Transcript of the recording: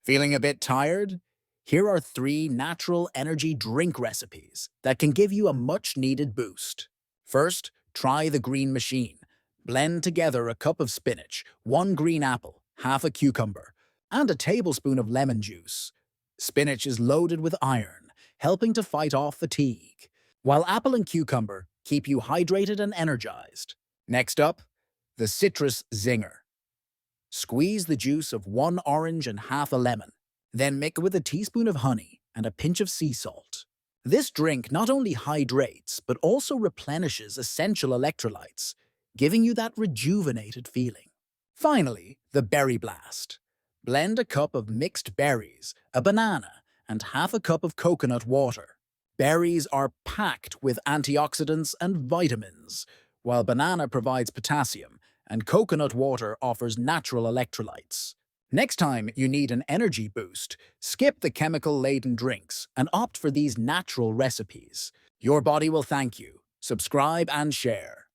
Feeling a bit tired? Here are 3 natural energy drink recipes that can give you a much-needed boost. First, try the Green Machine. Blend together a cup of spinach, 1 green apple, half a cucumber, and a tablespoon of lemon juice. Spinach is loaded with iron, helping to fight off fatigue, while apple and cucumber keep you hydrated and energized. Next up, the Citrus Zinger. Squeeze the juice of 1 orange and half a lemon, then mix with a teaspoon of honey and a pinch of sea salt. This drink not only hydrates but also replenishes essential electrolytes, giving you that rejuvenated feeling. Finally, the Berry Blast. Blend a cup of mixed berries, a banana, and half a cup of coconut water. Berries are packed with antioxidants and vitamins, while banana provides potassium and coconut water offers natural electrolytes. Next time you need an energy boost, skip the chemical-laden drinks and opt for these natural recipes. Your body will thank you. Subscribe and share.